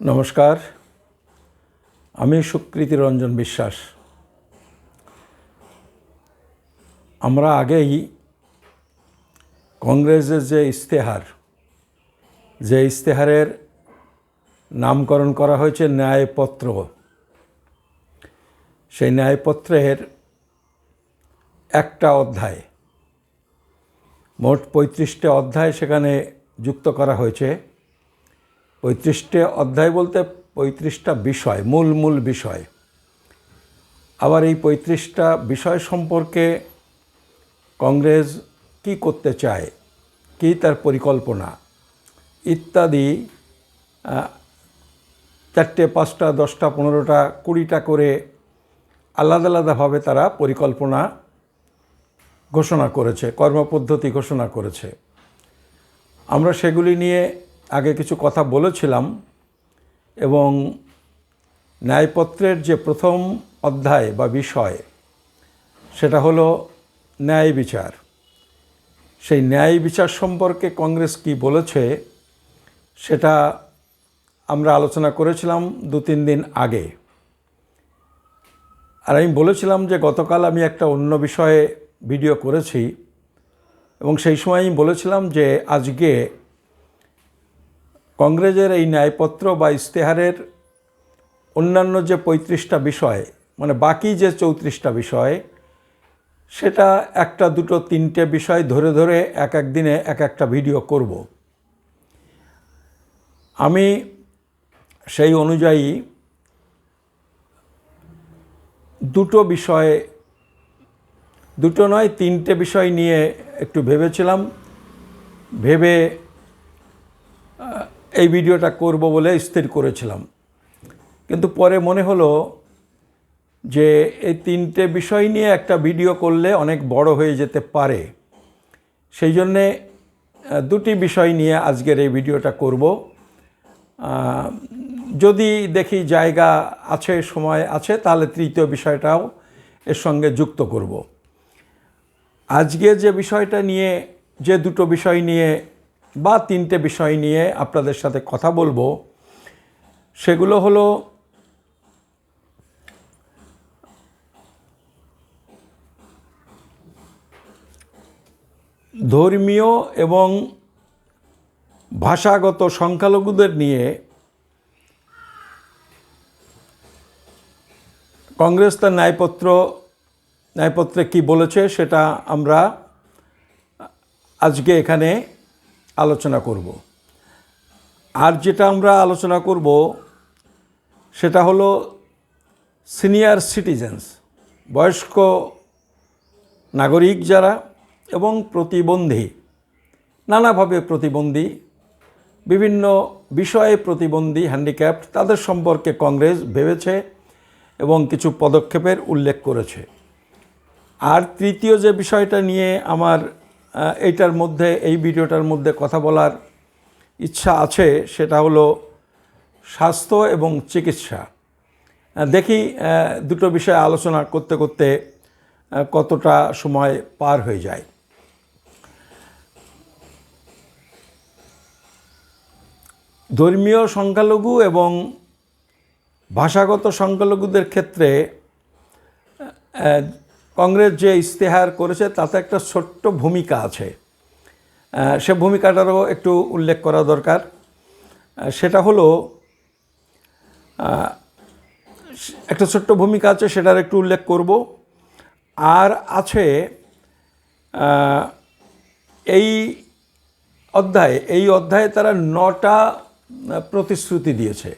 নমস্কার, আমি সুকৃতি রঞ্জন বিশ্বাস। আমরা আগেই কংগ্রেসের যে ইশতেহারের নামকরণ করা হয়েছে ন্যায়পত্র, সেই ন্যায়পত্রের একটা অধ্যায়, মোট 35টে অধ্যায় সেখানে যুক্ত করা হয়েছে। 35টে অধ্যায় বলতে 35টা বিষয়, মূল বিষয়। আবার এই 35টা বিষয় সম্পর্কে কংগ্রেস কি করতে চায়, কি তার পরিকল্পনা ইত্যাদি 4টে 5টা 10টা 15টা 20টা করে আলাদা আলাদাভাবে তারা পরিকল্পনা ঘোষণা করেছে, কর্মপদ্ধতি ঘোষণা করেছে। আমরা সেগুলি নিয়ে আগে কিছু কথা বলেছিলাম এবং ন্যায়পত্রের যে প্রথম অধ্যায় বা বিষয় সেটা হলো ন্যায় বিচার। সেই ন্যায় বিচার সম্পর্কে কংগ্রেস কি বলেছে সেটা আমরা আলোচনা করেছিলাম 2-3 দিন আগে। আর আমি বলেছিলাম যে গতকাল আমি একটা অন্য বিষয়ে ভিডিও করেছি এবং সেই সময় আমি বলেছিলাম যে আজকে কংগ্রেসের এই ন্যায়পত্র বা ইশতেহারের অন্যান্য যে 35টা বিষয়, মানে বাকি যে 34টা বিষয়, সেটা 1টা 2টো 3টে বিষয় ধরে ধরে এক দিনে একটা ভিডিও করব। আমি সেই অনুযায়ী দুটো নয় 3টে বিষয় নিয়ে একটু ভেবেছিলাম, ভেবে এই ভিডিওটা করব বলে স্থির করেছিলাম। কিন্তু পরে মনে হলো যে এই 3টে বিষয় নিয়ে একটা ভিডিও করলে অনেক বড় হয়ে যেতে পারে, সেই জন্যে 2টি বিষয় নিয়ে আজকের এই ভিডিওটা করব। যদি দেখি জায়গা আছে, সময় আছে, তাহলে তৃতীয় বিষয়টাও এর সঙ্গে যুক্ত করব। আজকে যে বিষয়টা নিয়ে, যে 2টো বিষয় নিয়ে বা 3টে বিষয় নিয়ে আপনাদের সাথে কথা বলবো, সেগুলো হলো ধর্মীয় এবং ভাষাগত সংখ্যালঘুদের নিয়ে কংগ্রেস তার ন্যায়পত্রে কি বলেছে সেটা আমরা আজকে এখানে আলোচনা করব। আর যেটা আমরা আলোচনা করব সেটা হলো সিনিয়র সিটিজেন্স, বয়স্ক নাগরিক যারা এবং প্রতিবন্ধী, নানাভাবে প্রতিবন্ধী, বিভিন্ন বিষয়ে প্রতিবন্ধী, হ্যান্ডিক্যাপড, তাদের সম্পর্কে কংগ্রেস ভেবেছে এবং কিছু পদক্ষেপের উল্লেখ করেছে। আর তৃতীয় যে বিষয়টা নিয়ে আমার এই ভিডিওটার মধ্যে কথা বলার ইচ্ছা আছে সেটা হলো স্বাস্থ্য এবং চিকিৎসা। দেখি 2টো বিষয় আলোচনা করতে করতে কতটা সময় পার হয়ে যায়। ধর্মীয় সংখ্যালঘু এবং ভাষাগত সংখ্যালঘুদের ক্ষেত্রে কংগ্রেস যে ইশতেহার করেছে তাতে একটা ছোট্ট ভূমিকা আছে, সে ভূমিকাটারও একটু উল্লেখ করা দরকার। সেটা হলো একটা ছোট্ট ভূমিকা আছে, সেটার একটু উল্লেখ করব। আর আছে এই অধ্যায়ে তারা 9টা প্রতিশ্রুতি দিয়েছে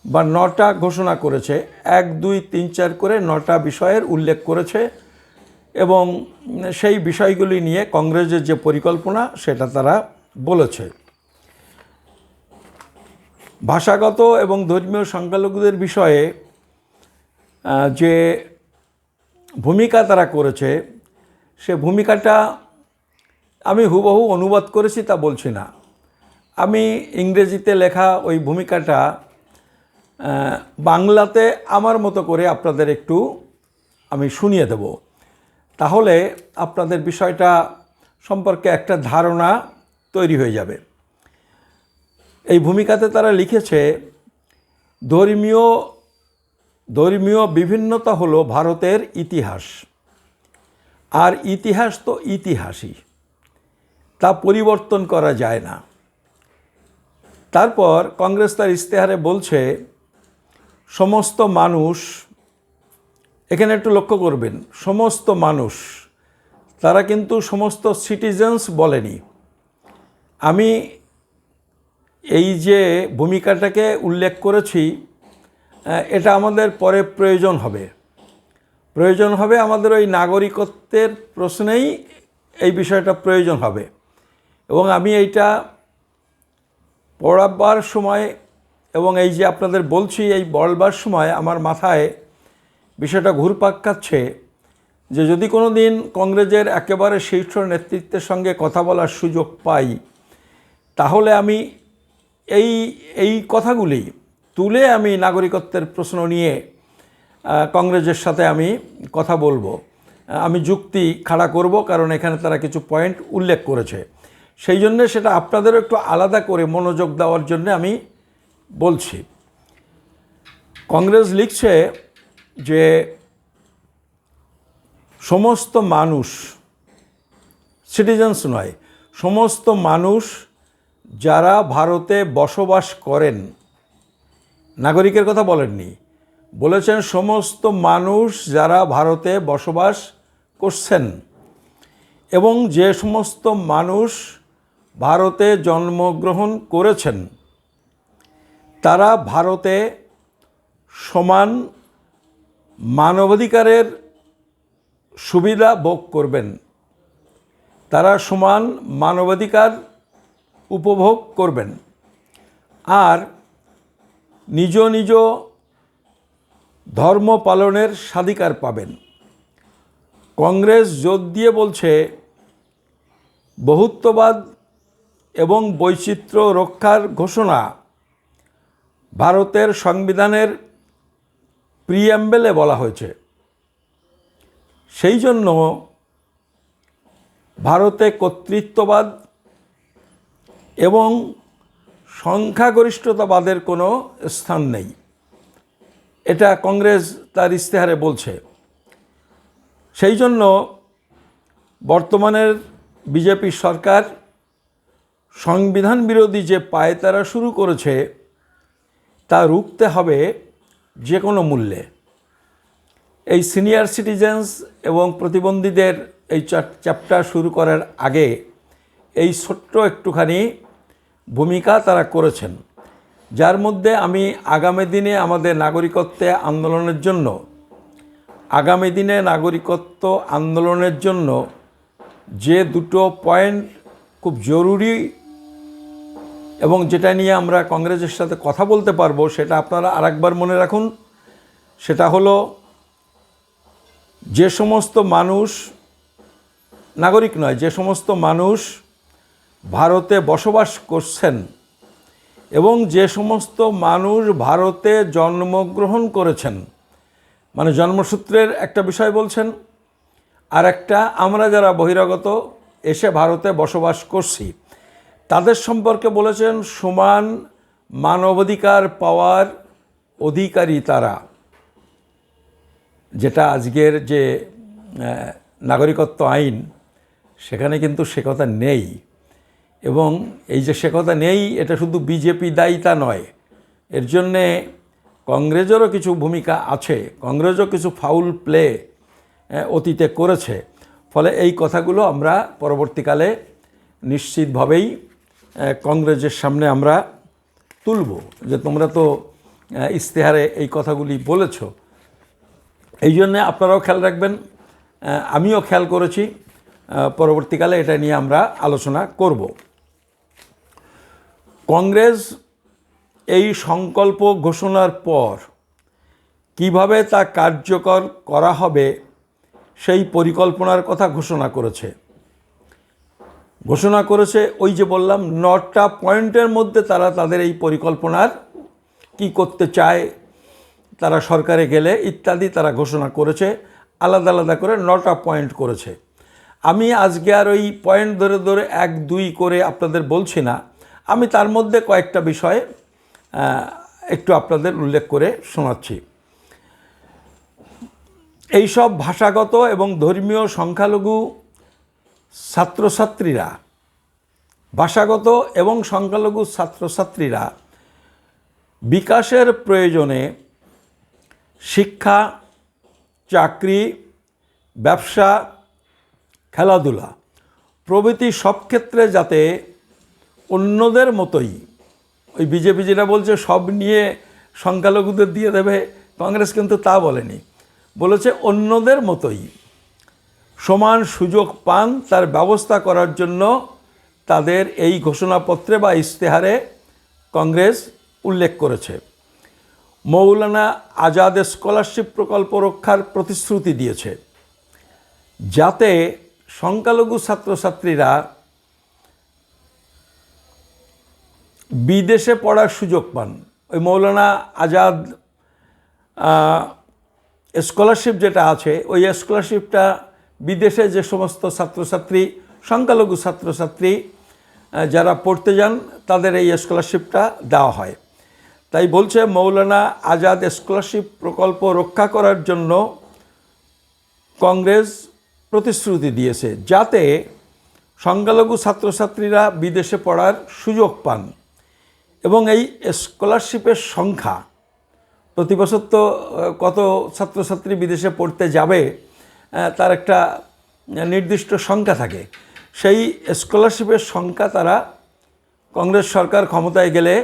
বা 9টা ঘোষণা করেছে, 1 2 3 4 করে 9টা বিষয়ের উল্লেখ করেছে এবং সেই বিষয়গুলি নিয়ে কংগ্রেসের যে পরিকল্পনা সেটা তারা বলেছে। ভাষাগত এবং ধর্মীয় সংখ্যালঘুদের বিষয়ে যে ভূমিকা তারা করেছে, সে ভূমিকাটা আমি হুবহু অনুবাদ করেছি তা বলছি না। আমি ইংরেজিতে লেখা ওই ভূমিকাটা বাংলাতে আমার মতো করে আপনাদের একটু আমি শুনিয়ে দেব, তাহলে আপনাদের বিষয়টা সম্পর্কে একটা ধারণা তৈরি হয়ে যাবে। এই ভূমিকাতে তারা লিখেছে ধর্মীয় ধর্মীয় বিভিন্নতা হলো ভারতের ইতিহাস, আর ইতিহাস তো ইতিহাসই, তা পরিবর্তন করা যায় না। তারপর কংগ্রেস তার ইশতেহারে বলছে সমস্ত মানুষ, এখানে একটু লক্ষ্য করবেন, সমস্ত মানুষ, তারা কিন্তু সমস্ত সিটিজেন্স বলেনি। আমি এই যে ভূমিকাটাকে উল্লেখ করেছি, এটা আমাদের পরে প্রয়োজন হবে আমাদের ওই নাগরিকত্বের প্রশ্নেই এই বিষয়টা প্রয়োজন হবে। এবং আমি এইটা পড়াবার সময় এবং এই যে আপনাদের বলছি এই বলবার সময় আমার মাথায় বিষয়টা ঘুরপাক খাচ্ছে যে যদি কোনো দিন কংগ্রেসের একেবারে শীর্ষ নেতৃত্বের সঙ্গে কথা বলার সুযোগ পাই, তাহলে আমি এই কথাগুলি তুলে আমি নাগরিকত্বের প্রশ্ন নিয়ে কংগ্রেসের সাথে আমি কথা বলবো, আমি যুক্তি খাড়া করব, কারণ এখানে তারা কিছু পয়েন্ট উল্লেখ করেছে। সেই জন্য সেটা আপনাদেরও একটু আলাদা করে মনোযোগ দেওয়ার জন্য আমি বলছি। কংগ্রেস লিখছে যে সমস্ত মানুষ, সিটিজেন্স নয়, সমস্ত মানুষ যারা ভারতে বসবাস করেন, নাগরিকের কথা বলেননি, বলেছেন সমস্ত মানুষ যারা ভারতে বসবাস করছেন এবং যে সমস্ত মানুষ ভারতে জন্মগ্রহণ করেছেন তারা ভারতে সমান মানবাধিকারের সুবিধা ভোগ করবেন, তারা সমান মানবাধিকার উপভোগ করবেন আর নিজ নিজ ধর্ম পালনের স্বাধিকার পাবেন। কংগ্রেস জোর দিয়ে বলছে বহুত্ববাদ এবং বৈচিত্র্য রক্ষার ঘোষণা ভারতের সংবিধানের প্রিঅ্যাম্বলে বলা হয়েছে। সেই জন্য ভারতে কর্তৃত্ববাদ এবং সংখ্যাগরিষ্ঠতাবাদের কোনো স্থান নেই, এটা কংগ্রেস তার ইশতেহারে বলছে। সেই জন্য বর্তমানের বিজেপি সরকার সংবিধান বিরোধী যে পায়তারা শুরু করেছে তা রুখতে হবে যে কোনো মূল্যে। এই সিনিয়র সিটিজেন্স এবং প্রতিবন্ধীদের এই চ্যাপ্টার শুরু করার আগে এই ছোট্ট একটুখানি ভূমিকা তারা করেছেন, যার মধ্যে আমি আগামী দিনে আমাদের নাগরিকত্ব আন্দোলনের জন্য যে দুটো পয়েন্ট খুব জরুরি এবং যেটা নিয়ে আমরা কংগ্রেসের সাথে কথা বলতে পারবো, সেটা আপনারা আরেকবার মনে রাখুন। সেটা হলো যে সমস্ত মানুষ, নাগরিক নয়, যে সমস্ত মানুষ ভারতে বসবাস করছেন এবং যে সমস্ত মানুষ ভারতে জন্মগ্রহণ করেছেন, মানে জন্মসূত্রের একটা বিষয় বলছেন, আর একটা আমরা যারা বহিরাগত এসে ভারতে বসবাস করছি তাদের সম্পর্কে বলেছেন সমান মানবাধিকার পাওয়ার অধিকারী তারা। যেটা আজকের যে নাগরিকত্ব আইন সেখানে কিন্তু সে কথা নেই, এবং এই যে সে কথা নেই এটা শুধু বিজেপি দায়ী তা নয়, এর জন্যে কংগ্রেসেরও কিছু ভূমিকা আছে, কংগ্রেসও কিছু ফাউল প্লে অতীতে করেছে। ফলে এই কথাগুলো আমরা পরবর্তীকালে নিশ্চিতভাবেই কংগ্রেসের সামনে আমরা তুলব যে তোমরা তো ইশতেহারে এই কথাগুলি বলেছ। এই জন্যে আপনারাও খেয়াল রাখবেন, আমিও খেয়াল করেছি, পরবর্তীকালে এটা নিয়ে আমরা আলোচনা করব। কংগ্রেস এই সংকল্প ঘোষণার পর কিভাবে তা কার্যকর করা হবে সেই পরিকল্পনার কথা ঘোষণা করেছে। ওই যে বললাম 9টা পয়েন্টের মধ্যে তারা তাদের এই পরিকল্পনার কি করতে চায়, তারা সরকারে গেলে ইত্যাদি তারা ঘোষণা করেছে, আলাদা আলাদা করে 9টা পয়েন্ট করেছে। আমি আজকে আর ওই পয়েন্ট ধরে ধরে 1, 2 করে আপনাদের বলছি না, আমি তার মধ্যে কয়েকটা বিষয় একটু আপনাদের উল্লেখ করে শোনাচ্ছি। এইসব ভাষাগত এবং ধর্মীয় সংখ্যালঘু ছাত্রছাত্রীরা ভাষাগত এবং সংখ্যালঘু ছাত্রছাত্রীরা বিকাশের প্রয়োজনে শিক্ষা, চাকরি, ব্যবসা, খেলাধুলা প্রভৃতি সব ক্ষেত্রে যাতে অন্যদের মতোই, ওই বিজেপি যেটা বলছে সব নিয়ে সংখ্যালঘুদের দিয়ে দেবে, কংগ্রেস কিন্তু তা বলেনি, বলেছে অন্যদের মতোই সমান সুযোগ পান তার ব্যবস্থা করার জন্য তাদের এই ঘোষণাপত্রে বা ইশতেহারে কংগ্রেস উল্লেখ করেছে। মৌলানা আজাদ স্কলারশিপ প্রকল্প রক্ষার প্রতিশ্রুতি দিয়েছে, যাতে সংখ্যালঘু ছাত্রছাত্রীরা বিদেশে পড়ার সুযোগ পান। ওই মৌলানা আজাদ স্কলারশিপ যেটা আছে, ওই স্কলারশিপটা বিদেশে যে সমস্ত ছাত্রছাত্রী, সংখ্যালঘু ছাত্রছাত্রী যারা পড়তে যান তাদের এই স্কলারশিপটা দেওয়া হয়। তাই বলছে মৌলানা আজাদ স্কলারশিপ প্রকল্প রক্ষা করার জন্য কংগ্রেস প্রতিশ্রুতি দিয়েছে, যাতে সংখ্যালঘু ছাত্রছাত্রীরা বিদেশে পড়ার সুযোগ পান। এবং এই স্কলারশিপের সংখ্যা, প্রতি বছর তো কত ছাত্রছাত্রী বিদেশে পড়তে যাবে তার একটা নির্দিষ্ট সংখ্যা থাকে, সেই স্কলারশিপের সংখ্যা তারা কংগ্রেস সরকার ক্ষমতায় গেলে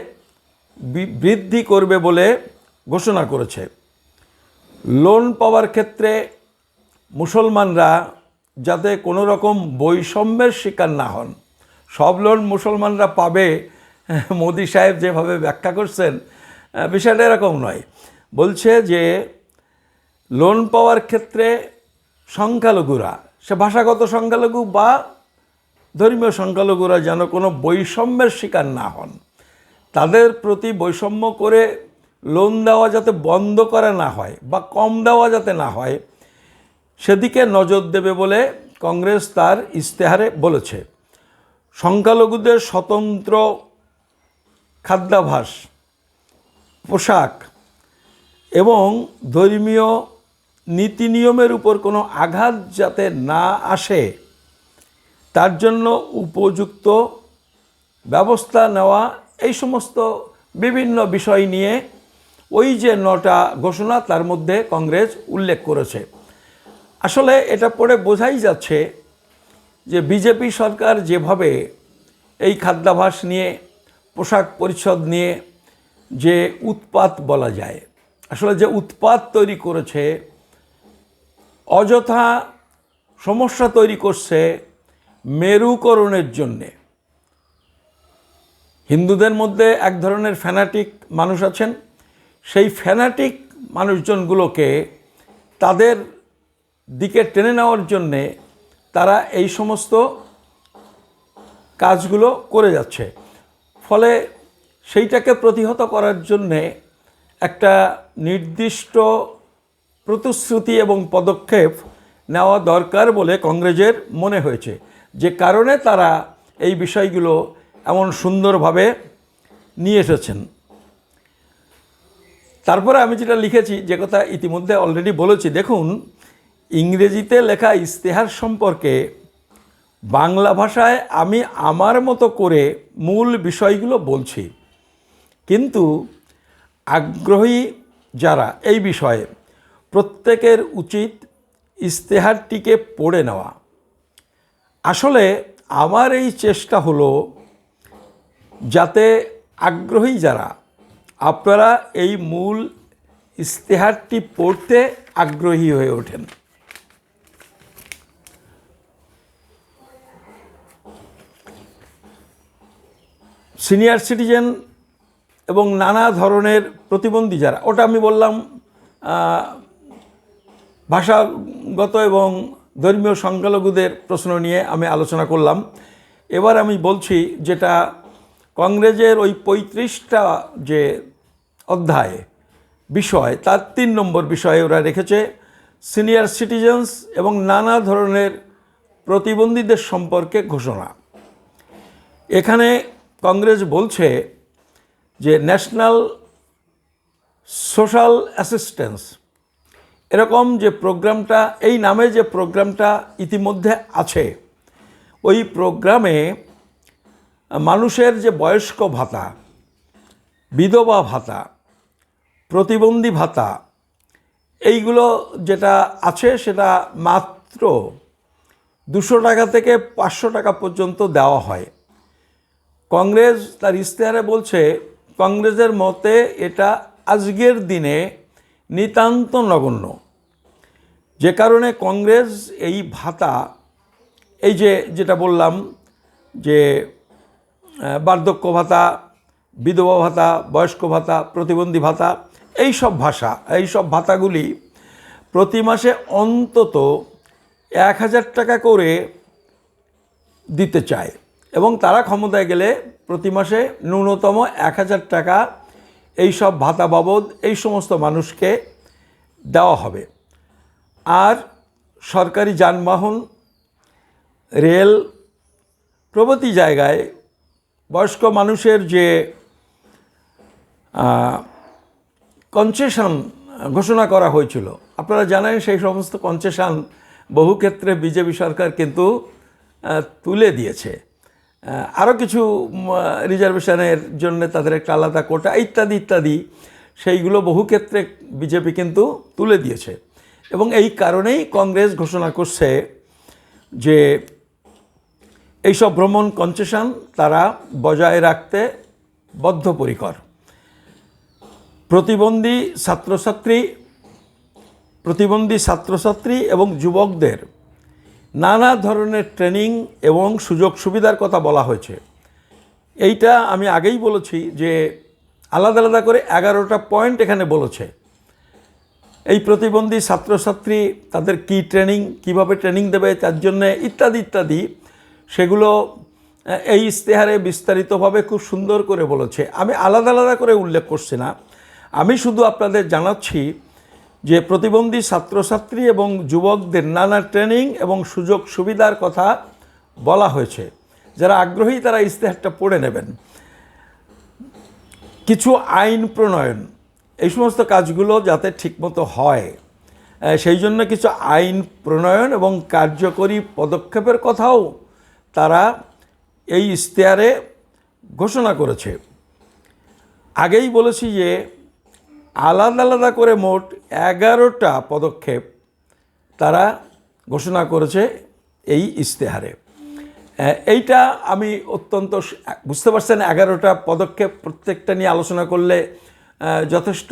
বৃদ্ধি করবে বলে ঘোষণা করেছে। লোন পাওয়ার ক্ষেত্রে মুসলমানরা যাতে কোনো রকম বৈষম্যের শিকার না হন, সব লোন মুসলমানরা পাবে মোদি সাহেব যেভাবে ব্যাখ্যা করছেন, বিষয়টা এরকম নয়। বলছে যে লোন পাওয়ার ক্ষেত্রে সংখ্যালঘুরা, সে ভাষাগত সংখ্যালঘু বা ধর্মীয় সংখ্যালঘুরা যেন কোনো বৈষম্যের শিকার না হন, তাদের প্রতি বৈষম্য করে লোন দেওয়া যাতে বন্ধ করা না হয় বা কম দেওয়া যাতে না হয়, সেদিকে নজর দেবে বলে কংগ্রেস তার ইশতেহারে বলেছে। সংখ্যালঘুদের স্বতন্ত্র খাদ্যাভ্যাস, পোশাক এবং ধর্মীয় নীতি নিয়মের উপর কোনো আঘাত যাতে না আসে তার জন্য উপযুক্ত ব্যবস্থা নেওয়া, এই সমস্ত বিভিন্ন বিষয় নিয়ে ওই যে 9টা ঘোষণা তার মধ্যে কংগ্রেস উল্লেখ করেছে। আসলে এটা পড়ে বোঝাই যাচ্ছে যে বিজেপি সরকার যেভাবে এই খাদ্যাভ্যাস নিয়ে, পোশাক পরিচ্ছদ নিয়ে যে উৎপাত বলা যায়, আসলে যে উৎপাত তৈরি করেছে, অযথা সমস্যা তৈরি করছে মেরুকরণের জন্যে। হিন্দুদের মধ্যে এক ধরনের ফ্যানাটিক মানুষ আছেন, সেই ফ্যানাটিক মানুষজনগুলোকে তাদের দিকে টেনে নেওয়ার জন্যে তারা এই সমস্ত কাজগুলো করে যাচ্ছে। ফলে সেইটাকে প্রতিহত করার জন্যে একটা নির্দিষ্ট প্রতিশ্রুতি এবং পদক্ষেপ নেওয়া দরকার বলে কংগ্রেসের মনে হয়েছে, যে কারণে তারা এই বিষয়গুলো এমন সুন্দরভাবে নিয়ে এসেছেন। তারপরে আমি যেটা লিখেছি, যে কথা ইতিমধ্যে অলরেডি বলেছি, দেখুন ইংরেজিতে লেখা ইশতেহার সম্পর্কে বাংলা ভাষায় আমি আমার মতো করে মূল বিষয়গুলো বলছি, কিন্তু আগ্রহী যারা এই বিষয়ে প্রত্যেকের উচিত ইশতেহারটিকে পড়ে নেওয়া। আসলে আমার এই চেষ্টা হলো যাতে আগ্রহী যারা, আপনারা এই মূল ইশতেহারটি পড়তে আগ্রহী হয়ে ওঠেন। সিনিয়র সিটিজেন এবং নানা ধরনের প্রতিবন্ধী যারা, ওটা আমি বললাম ভাষাগত এবং ধর্মীয় সংখ্যালঘুদের প্রশ্ন নিয়ে আমি আলোচনা করলাম। এবার আমি বলছি যেটা কংগ্রেসের ওই 35টা যে অধ্যায় বিষয়, তার 3 নম্বর বিষয়ে ওরা রেখেছে সিনিয়র সিটিজেন্স এবং নানা ধরনের প্রতিবন্ধীদের সম্পর্কে ঘোষণা। এখানে কংগ্রেস বলছে যে ন্যাশনাল সোশ্যাল অ্যাসিস্ট্যান্স, এরকম যে প্রোগ্রামটা, এই নামে যে প্রোগ্রামটা ইতিমধ্যে আছে, ওই প্রোগ্রামে মানুষের যে বয়স্ক ভাতা, বিধবা ভাতা, প্রতিবন্ধী ভাতা, এইগুলো যেটা আছে সেটা মাত্র 200 টাকা থেকে 500 টাকা পর্যন্ত দেওয়া হয়। কংগ্রেস তার ইশতেহারে বলছে, কংগ্রেসের মতে এটা আজকের দিনে নিতান্ত নগণ্য, যে কারণে কংগ্রেস এই ভাতা, এই যেটা বললাম যে বার্ধক্য ভাতা, বিধবা ভাতা, বয়স্ক ভাতা, প্রতিবন্ধী ভাতা, এই সব ভাতাগুলি প্রতি মাসে অন্তত 1000 টাকা করে দিতে চায়, এবং তারা ক্ষমতায় গেলে প্রতি মাসে ন্যূনতম 1000 টাকা এই সব ভাতা বাবদ এই সমস্ত মানুষকে দেওয়া হবে। আর সরকারি যানবাহন, রেল প্রভৃতি জায়গায় বয়স্ক মানুষের যে কনসেশন ঘোষণা করা হয়েছিল, আপনারা জানেন সেই সমস্ত কনসেশন বহু ক্ষেত্রে বিজেপি সরকার কিন্তু তুলে দিয়েছে। আরও কিছু রিজার্ভেশনের জন্য তাদের একটা আলাদা কোটা ইত্যাদি ইত্যাদি, সেইগুলো বহু ক্ষেত্রে বিজেপি কিন্তু তুলে দিয়েছে। এবং এই কারণেই কংগ্রেস ঘোষণা করছে যে এইসব ভ্রমণ কনসেশন তারা বজায় রাখতে বদ্ধপরিকর। প্রতিবন্ধী ছাত্রছাত্রী এবং যুবকদের নানা ধরনের ট্রেনিং এবং সুযোগ সুবিধার কথা বলা হয়েছে। এইটা আমি আগেই বলেছি যে আলাদা আলাদা করে 11টা পয়েন্ট এখানে বলেছে। এই প্রতিবন্ধী ছাত্রছাত্রী তাদের কি ট্রেনিং, কিভাবে ট্রেনিং দেবে তার জন্য ইত্যাদি ইত্যাদি, সেগুলো এই ইশতেহারে বিস্তারিতভাবে খুব সুন্দর করে বলেছে। আমি আলাদা আলাদা করে উল্লেখ করছি না, আমি শুধু আপনাদের জানাচ্ছি যে প্রতিবন্ধী ছাত্রছাত্রী এবং যুবকদের নানা ট্রেনিং এবং সুযোগ সুবিধার কথা বলা হয়েছে। যারা আগ্রহী তারা ইশতেহারটা পড়ে নেবেন। কিছু আইন প্রণয়ন, এই সমস্ত কাজগুলো যাতে ঠিকমতো হয় সেই জন্য কিছু আইন প্রণয়ন এবং কার্যকরী পদক্ষেপের কথাও তারা এই ইশতেহারে ঘোষণা করেছে। আগেই বলেছি যে আলাদা আলাদা করে মোট 11টা পদক্ষেপ তারা ঘোষণা করেছে এই ইশতেহারে। এইটা আমি অত্যন্ত বুঝতে পারছেন, 11টা পদক্ষেপ প্রত্যেকটা নিয়ে আলোচনা করলে যথেষ্ট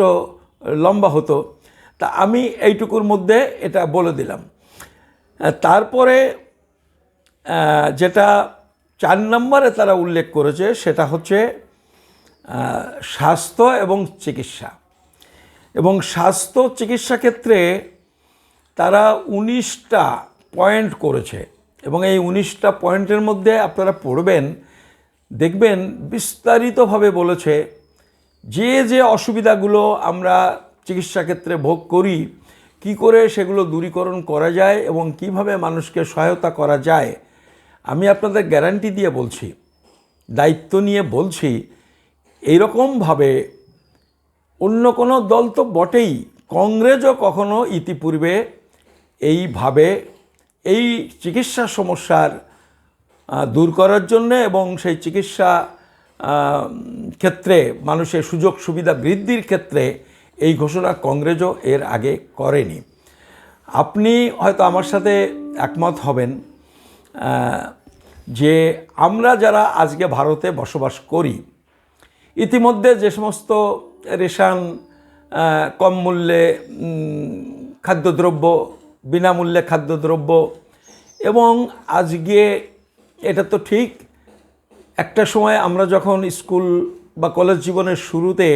লম্বা হতো, তা আমি এইটুকুর মধ্যে এটা বলে দিলাম। তারপরে যেটা 4 নম্বরে তারা উল্লেখ করেছে সেটা হচ্ছে স্বাস্থ্য এবং চিকিৎসা। এবং স্বাস্থ্য চিকিৎসা ক্ষেত্রে তারা 19টা পয়েন্ট করেছে, এবং এই 19টা পয়েন্টের মধ্যে আপনারা পড়বেন, দেখবেন বিস্তারিতভাবে বলেছে যে অসুবিধাগুলো আমরা চিকিৎসা ক্ষেত্রে ভোগ করি, কি করে সেগুলো দূরীকরণ করা যায় এবং কিভাবে মানুষকে সহায়তা করা যায়। আমি আপনাদের গ্যারান্টি দিয়ে বলছি, দায়িত্ব নিয়ে বলছি, এইরকমভাবে অন্য কোনো দল তো বটেই, কংগ্রেসও কখনো ইতিপূর্বে এইভাবে এই চিকিৎসা সমস্যার দূর করার জন্যে এবং সেই চিকিৎসা ক্ষেত্রে মানুষের সুযোগ সুবিধা বৃদ্ধির ক্ষেত্রে এই ঘোষণা কংগ্রেসও এর আগে করেনি। আপনি হয়তো আমার সাথে একমত হবেন যে আমরা যারা আজকে ভারতে বসবাস করি, ইতিমধ্যে যে সমস্ত রেশন, কম মূল্যে খাদ্যদ্রব্য, বিনামূল্যে খাদ্যদ্রব্য, এবং আজকে এটা তো ঠিক, একটা সময় আমরা যখন স্কুল বা কলেজ জীবনের শুরুতে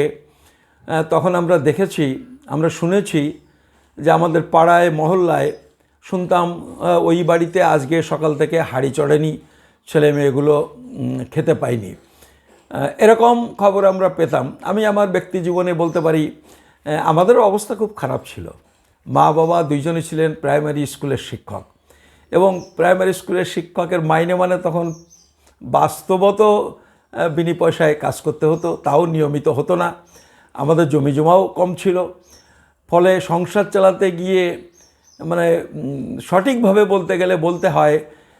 তখন আমরা দেখেছি, আমরা শুনেছি যে আমাদের পাড়ায় মহল্লায় শুনতাম ওই বাড়িতে আজকে সকাল থেকে হাঁড়ি চড়েনি, ছেলে মেয়েগুলো খেতে পায়নি, এরকম খবর আমরা পেতাম। আমি আমার ব্যক্তি জীবনে বলতে পারি আমাদেরও অবস্থা খুব খারাপ ছিল। মা বাবা দুইজনই ছিলেন প্রাইমারি স্কুলের শিক্ষক, এবং প্রাইমারি স্কুলের শিক্ষকের মাইনে মানে তখন বাস্তবত বিনি পয়সায় কাজ করতে হতো, তাও নিয়মিত হতো না। আমাদের জমি জমাও কম ছিল। ফলে সংসার চালাতে গিয়ে মানে সঠিকভাবে বলতে গেলে বলতে হয়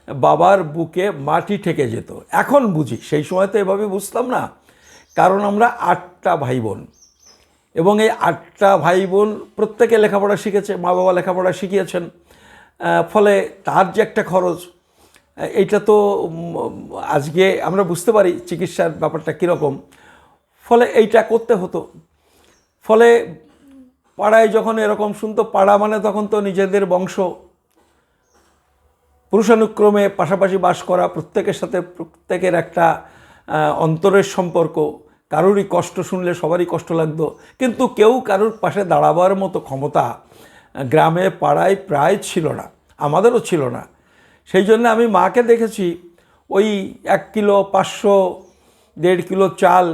বাবার বুকে মাটি ঠেকে যেত। এখন বুঝি, সেই সময় তো এভাবে বুঝতাম না। কারণ আমরা 8টা ভাই বোন, এবং এই 8টা ভাই বোন প্রত্যেকে লেখাপড়া শিখেছে, মা বাবা লেখাপড়া শিখিয়েছেন। ফলে তার যে একটা খরচ, এইটা তো আজকে আমরা বুঝতে পারি চিকিৎসার ব্যাপারটা কীরকম। ফলে এইটা করতে হতো। ফলে পাড়ায় যখন এরকম শুনতো, পাড়া মানে তখন তো নিজেদের বংশ, পুরুষানুক্রমে পাশাপাশি বাস করা, প্রত্যেকের সাথে প্রত্যেকের একটা অন্তরের সম্পর্ক। কারোরই কষ্ট শুনলে সবারই কষ্ট লাগতো, কিন্তু কেউ কারোর পাশে দাঁড়াবার মতো ক্ষমতা গ্রামে পাড়ায় প্রায় ছিল না, আমাদেরও ছিল না। সেই জন্য আমি মাকে দেখেছি ওই 1 কিলো 500 1.5 কিলো চাল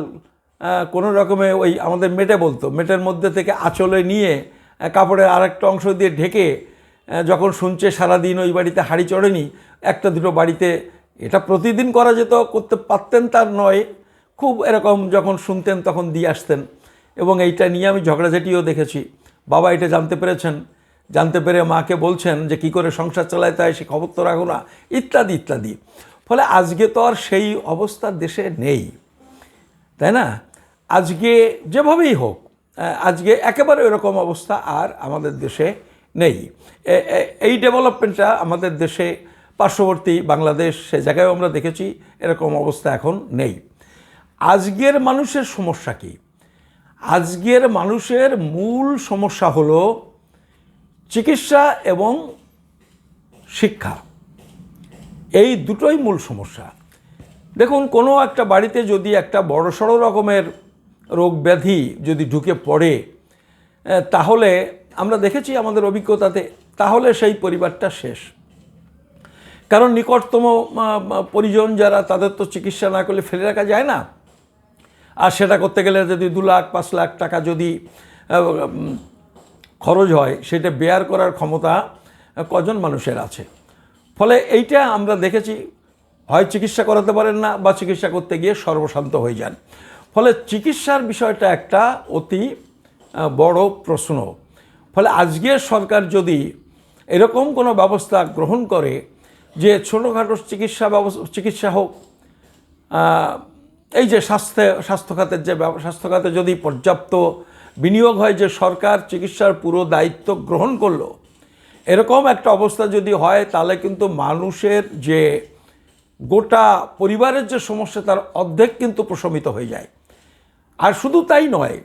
কোনো রকমে ওই আমাদের মেটে বলতো, মেটের মধ্যে থেকে আঁচলে নিয়ে কাপড়ের আরেকটা অংশ দিয়ে ঢেকে, যখন শুনছে সারাদিন ওই বাড়িতে হাঁড়ি চড়েনি, একটা দুটো বাড়িতে, এটা প্রতিদিন করা যেত, করতে পারতেন তার নয়, খুব এরকম যখন শুনতেন তখন দিয়ে আসতেন। এবং এইটা নিয়ে আমি ঝগড়াঝাটিও দেখেছি। বাবা এটা জানতে পেরেছেন, জানতে পেরে মাকে বলছেন যে কী করে সংসার চালাতে হয় সে খবর তো রাখো না, ইত্যাদি ইত্যাদি। ফলে আজকে তো আর সেই অবস্থা দেশে নেই, তাই না? আজকে যেভাবেই হোক, আজকে একেবারে এরকম অবস্থা আর আমাদের দেশে নেই। এই ডেভেলপমেন্টটা আমাদের দেশে পার্শ্ববর্তী বাংলাদেশ, সে জায়গায়ও আমরা দেখেছি এরকম অবস্থা এখন নেই। আজকের মানুষের সমস্যা কি? আজকের মানুষের মূল সমস্যা হলো চিকিৎসা এবং শিক্ষা। এই দুটোই মূল সমস্যা। দেখুন, কোনো একটা বাড়িতে যদি একটা বড়সড় রকমের রোগ ব্যাধি যদি ঢুকে পড়ে, তাহলে আমরা দেখেছি আমাদের অভিজ্ঞতাতে, তাহলে সেই পরিবারটা শেষ। কারণ নিকটতম পরিজন যারা, তাদের তো চিকিৎসা না করলে ফেলে রাখা যায় না। আর সেটা করতে গেলে যদি 2 লাখ 5 লাখ টাকা যদি খরচ হয়, সেটা বেয়ার করার ক্ষমতা কজন মানুষের আছে? ফলে এইটা আমরা দেখেছি, হয় চিকিৎসা করাতে পারেন না, বা চিকিৎসা করতে গিয়ে সর্বশান্ত হয়ে যান। ফলে চিকিৎসার বিষয়টা একটা অতি বড় প্রশ্ন। ফলে আজকের সরকার যদি এরকম কোনো ব্যবস্থা গ্রহণ করে যে ছোটোখাটো চিকিৎসা হোক, এই যে স্বাস্থ্যখাতের যে স্বাস্থ্যখাতে যদি পর্যাপ্ত বিনিয়োগ হয়, যে সরকার চিকিৎসার পুরো দায়িত্ব গ্রহণ করলো, এরকম একটা অবস্থা যদি হয়, তাহলে কিন্তু মানুষের যে গোটা পরিবারের যে সমস্যা, তার অর্ধেক কিন্তু প্রশমিত হয়ে যায়। আর শুধু তাই নয়,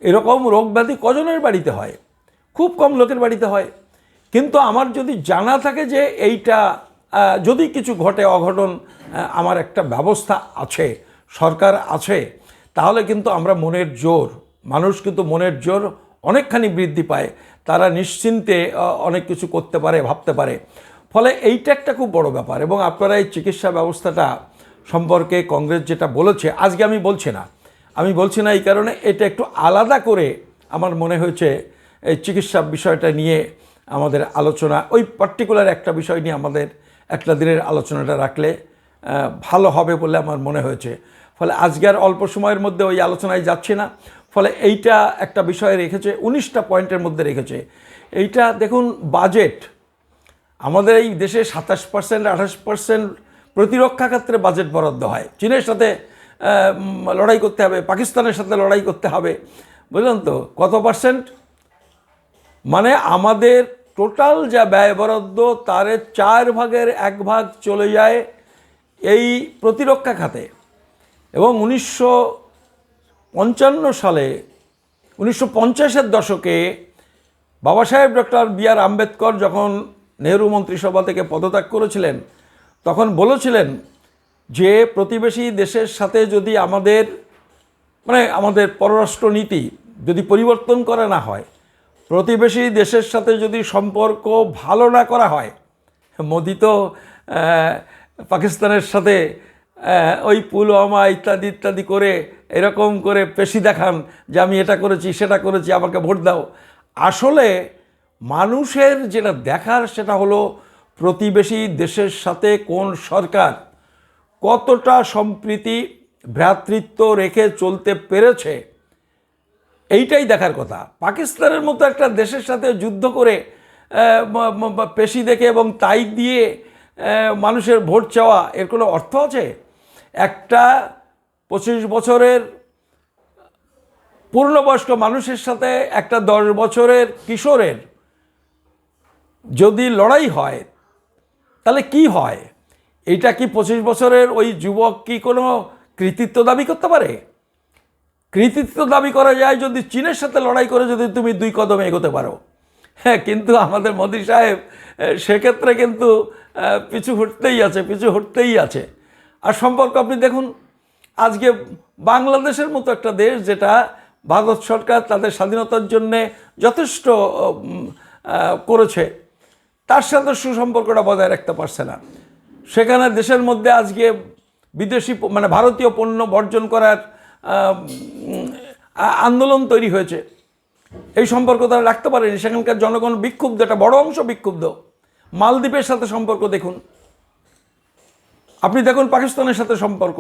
এরকম রোগ ব্যাধি কজনের বাড়িতে হয়? খুব কম লোকের বাড়িতে হয়। কিন্তু আমার যদি জানা থাকে যে এইটা যদি কিছু ঘটে, অঘটন, আমার একটা ব্যবস্থা আছে, সরকার আছে, তাহলে কিন্তু আমরা মনের জোর, মানুষ কিন্তু মনের জোর অনেকখানি বৃদ্ধি পায়। তারা নিশ্চিন্তে অনেক কিছু করতে পারে, ভাবতে পারে। ফলে এইটা একটা খুব বড় ব্যাপার। এবং আপনারা এই চিকিৎসা ব্যবস্থাটা সম্পর্কে কংগ্রেস যেটা বলেছে, আজকে আমি বলছি না এই কারণে, এটা একটু আলাদা করে আমার মনে হয়েছে এই চিকিৎসা বিষয়টা নিয়ে আমাদের আলোচনা, ওই পার্টিকুলার একটা বিষয় নিয়ে আমাদের একটা দিনের আলোচনাটা রাখলে ভালো হবে বলে আমার মনে হয়েছে। ফলে আজকের অল্প সময়ের মধ্যে ওই আলোচনায় যাচ্ছে না। ফলে এইটা একটা বিষয় রেখেছে, 19টা পয়েন্টের মধ্যে রেখেছে। এইটা দেখুন, বাজেট আমাদের এই দেশে 27% 28% প্রতিরক্ষা ক্ষেত্রে বাজেট বরাদ্দ হয়। চীনের সাথে লড়াই করতে হবে, পাকিস্তানের সাথে লড়াই করতে হবে, বুঝলেন তো? কত পার্সেন্ট? মানে আমাদের টোটাল যা ব্যয় বরাদ্দ, তার 4 ভাগের 1 ভাগ চলে যায় এই প্রতিরক্ষা খাতে। এবং 1955 সালে, 1950-এর দশকে বাবা সাহেব ডক্টর বি.আর. আম্বেদকর যখন নেহরু মন্ত্রিসভা থেকে পদত্যাগ করেছিলেন, তখন বলেছিলেন যে প্রতিবেশী দেশের সাথে যদি আমাদের পররাষ্ট্রনীতি যদি পরিবর্তন করা না হয়, প্রতিবেশী দেশের সাথে যদি সম্পর্ক ভালো না করা হয়, মোদি তো পাকিস্তানের সাথে ওই পুলওয়ামা ইত্যাদি ইত্যাদি করে এরকম করে পেশি দেখান যে আমি এটা করেছি সেটা করেছি, আমাকে ভোট দাও। আসলে মানুষের যেটা দেখার, সেটা হলো প্রতিবেশী দেশের সাথে কোন সরকার কতটা সম্প্রীতি ভ্রাতৃত্ব রেখে চলতে পেরেছে, এইটাই দেখার কথা। পাকিস্তানের মতো একটা দেশের সাথে যুদ্ধ করে পেশি দেখে এবং তাই দিয়ে মানুষের ভোট চাওয়া, এর কোনো অর্থ আছে? একটা 25 বছরের পূর্ণবয়স্ক মানুষের সাথে একটা 10 বছরের কিশোরের যদি লড়াই হয় তাহলে কি হয়? এইটা কি 25 বছরের ওই যুবক কি কোনো কৃতিত্ব দাবি করতে পারে? কৃতিত্ব দাবি করা যায় যদি চীনের সাথে লড়াই করে যদি তুমি 2 কদম এগোতে পারো। হ্যাঁ, কিন্তু আমাদের মোদি সাহেব সেক্ষেত্রে কিন্তু পিছু হটতেই আছে। আর সম্পর্ক আপনি দেখুন, আজকে বাংলাদেশের মতো একটা দেশ যেটা ভারত সরকার তাদের স্বাধীনতার জন্যে যথেষ্ট করেছে, তার সাথে সুসম্পর্কটা বজায় রাখতে পারছে না। সেখানে দেশের মধ্যে আজকে বিদেশি মানে ভারতীয় পণ্য বর্জন করার আন্দোলন তৈরি হয়েছে। এই সম্পর্ক তারা রাখতে পারেনি। সেখানকার জনগণ বিক্ষুব্ধ, একটা বড় অংশ বিক্ষুব্ধ। মালদ্বীপের সাথে সম্পর্ক দেখুন, আপনি দেখুন পাকিস্তানের সাথে সম্পর্ক,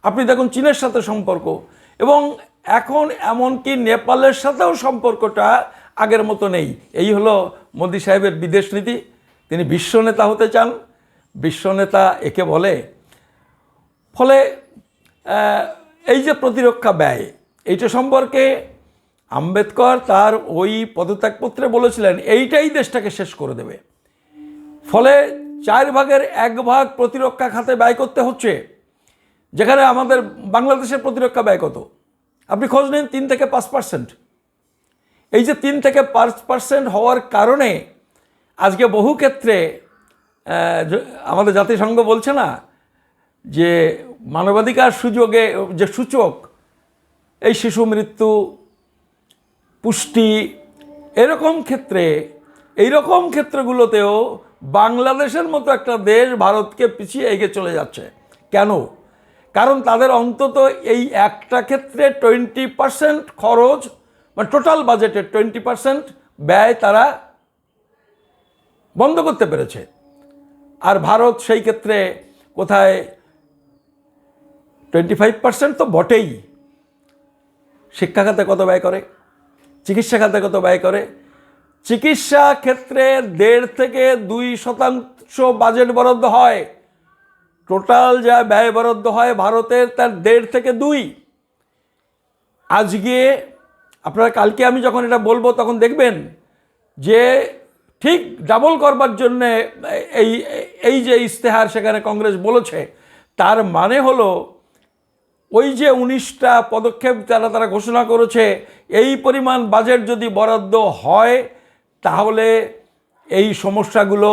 আপনি দেখুন চীনের সাথে সম্পর্ক, এবং এখন এমনকি নেপালের সাথেও সম্পর্কটা আগের মতো নেই। এই হলো মোদি সাহেবের বিদেশ নীতি। তিনি বিশ্বনেতা হতে চান, বিশ্বনেতা একে বলে। ফলে এই যে প্রতিরক্ষা ব্যয়, এইটা সম্পর্কে আম্বেদকর তার ওই পদত্যাগপত্রে বলেছিলেন এইটাই দেশটাকে শেষ করে দেবে। ফলে 4 ভাগের 1 ভাগ প্রতিরক্ষা খাতে ব্যয় করতে হচ্ছে, যেখানে আমাদের বাংলাদেশের প্রতিরক্ষা ব্যয় কত আপনি খোঁজ নিন, 3 থেকে 5%। এই যে 3 থেকে 5% হওয়ার কারণে আজকে বহু ক্ষেত্রে আমাদের জাতিসংঘ বলছে না যে মানবাধিকার সুযোগে যে সূচক, এই শিশু মৃত্যু, পুষ্টি, এইরকম ক্ষেত্রগুলোতেও বাংলাদেশের মতো একটা দেশ ভারতকে পিছিয়ে এগিয়ে চলে যাচ্ছে। কেন? কারণ তাদের অন্তত এই একটা ক্ষেত্রে 20% খরচ, মানে টোটাল বাজেটের 20% ব্যয় তারা বন্ধ করতে পেরেছে। আর ভারত সেই ক্ষেত্রে কোথায় 25% তো বটেই। শিক্ষা খাতে কত ব্যয় করে, চিকিৎসা খাতে কত ব্যয় করে? চিকিৎসা ক্ষেত্রে 1.5 থেকে 2% বাজেট বরাদ্দ হয়। টোটাল যা ব্যয় বরাদ্দ হয় ভারতের, তার 1.5 থেকে 2। আজকে আপনারা কালকে আমি যখন এটা বলবো তখন দেখবেন যে ঠিক ডাবল করবার জন্যে এই যে ইশতেহার সেখানে কংগ্রেস বলেছে, তার মানে হলো ওই যে 19টা পদক্ষেপ তারা ঘোষণা করেছে, এই পরিমাণ বাজেট যদি বরাদ্দ হয় তাহলে এই সমস্যাগুলো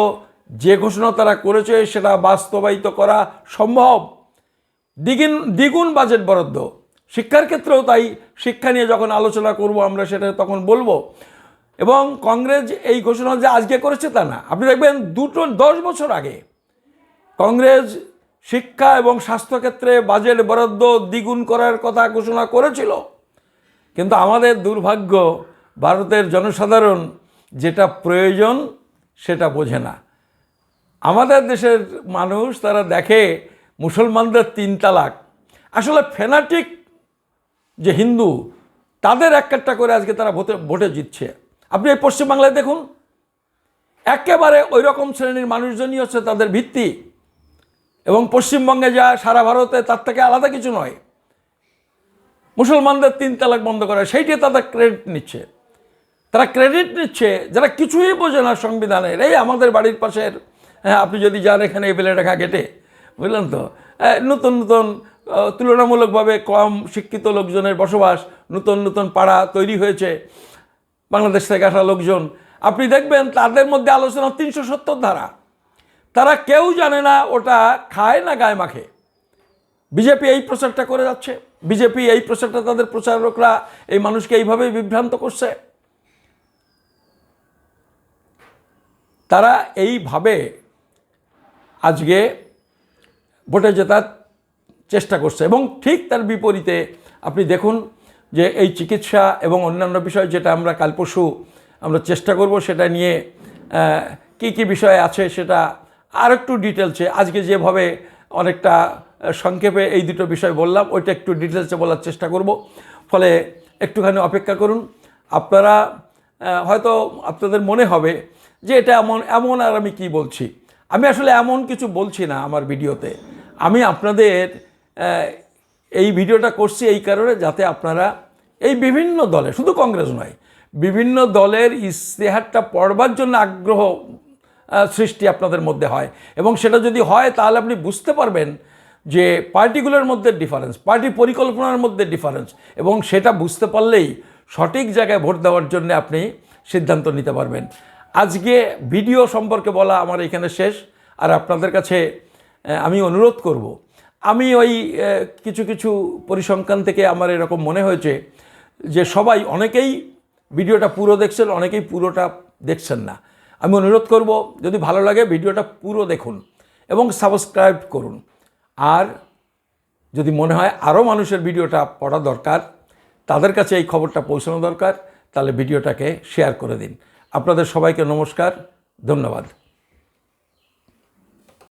যে ঘোষণা তারা করেছে সেটা বাস্তবায়িত করা সম্ভব। দ্বিগুণ বাজেট বরাদ্দ। শিক্ষার ক্ষেত্রেও তাই। শিক্ষা নিয়ে যখন আলোচনা করব আমরা সেটা তখন বলবো। এবং কংগ্রেস এই ঘোষণা যে আজকে করেছে তা না, আপনি দেখবেন 10 বছর আগে কংগ্রেস শিক্ষা এবং স্বাস্থ্যক্ষেত্রে বাজেট বরাদ্দ দ্বিগুণ করার কথা ঘোষণা করেছিল। কিন্তু আমাদের দুর্ভাগ্য, ভারতের জনসাধারণ যেটা প্রয়োজন সেটা বোঝে না। আমাদের দেশের মানুষ তারা দেখে মুসলমানদের 3 তালাক, আসলে ফেনাটিক যে হিন্দু তাদের একটা করে আজকে তারা ভোটে জিতছে। আপনি এই পশ্চিমবাংলায় দেখুন, একেবারে ওই রকম শ্রেণীর মানুষজনই হচ্ছে তাদের ভিত্তি। এবং পশ্চিমবঙ্গে যা সারা ভারতে তার থেকে আলাদা কিছু নয়। মুসলমানদের 3 তালাক বন্ধ করা, সেইটি তাদের ক্রেডিট নিচ্ছে। তারা ক্রেডিট নিচ্ছে যারা কিছুই বোঝে না সংবিধানের। এই আমাদের বাড়ির পাশের, আপনি যদি যান এখানে এই বেলেঢাকা গেটে, বুঝলেন তো, নতুন তুলনামূলকভাবে কম শিক্ষিত লোকজনের বসবাস, নতুন পাড়া তৈরি হয়েছে বাংলাদেশ থেকে আসা লোকজন। আপনি দেখবেন তাদের মধ্যে আলোচনা 370 ধারা। তারা কেউ জানে না ওটা খায় না গায়ে মাখে। বিজেপি এই প্রচারটা করে যাচ্ছে, বিজেপি এই প্রচারটা, তাদের প্রচারকরা এই মানুষকে এইভাবেই বিভ্রান্ত করছে। তারা এইভাবে আজকে ভোটে জেতার চেষ্টা করছে। এবং ঠিক তার বিপরীতে আপনি দেখুন যে এই চিকিৎসা এবং অন্যান্য বিষয় যেটা আমরা কাল পরশু আমরা চেষ্টা করব সেটা নিয়ে কি বিষয় আছে সেটা আর একটু ডিটেলসে, আজকে যেভাবে অনেকটা সংক্ষেপে এই দুটো বিষয় বললাম ওইটা একটু ডিটেলসে বলার চেষ্টা করব। ফলে একটুখানি অপেক্ষা করুন। আপনারা হয়তো আপনাদের মনে হবে যে এটা এমন আর আমি কি বলছি। আমি আসলে এমন কিছু বলছি না আমার ভিডিওতে। আমি আপনাদের এই ভিডিওটা করছি এই কারণে যাতে আপনারা এই বিভিন্ন দলে, শুধু কংগ্রেস নয়, বিভিন্ন দলের ইশতেহারটা পড়বার জন্য আগ্রহ সৃষ্টি আপনাদের মধ্যে হয়, এবং সেটা যদি হয় তাহলে আপনি বুঝতে পারবেন যে পার্টিগুলোর মধ্যে ডিফারেন্স, পার্টি পরিকল্পনার মধ্যে ডিফারেন্স, এবং সেটা বুঝতে পারলেই সঠিক জায়গায় ভোট দেওয়ার জন্য আপনি সিদ্ধান্ত নিতে পারবেন। আজকে ভিডিও সম্পর্কে বলা আমার এখানে শেষ। আর আপনাদের কাছে আমি অনুরোধ করব, আমি ওই কিছু কিছু পরিসংখ্যান থেকে আমার এরকম মনে হয়েছে যে অনেকেই ভিডিওটা পুরো দেখছেন, অনেকেই পুরোটা দেখছেন না। আমি অনুরোধ করব, যদি ভালো লাগে ভিডিওটা পুরো দেখুন এবং সাবস্ক্রাইব করুন। আর যদি মনে হয় আরও মানুষের ভিডিওটা পড়া দরকার, তাদের কাছে এই খবরটা পৌঁছানো দরকার, তাহলে ভিডিওটাকে শেয়ার করে দিন। আপনাদের সবাইকে নমস্কার, ধন্যবাদ।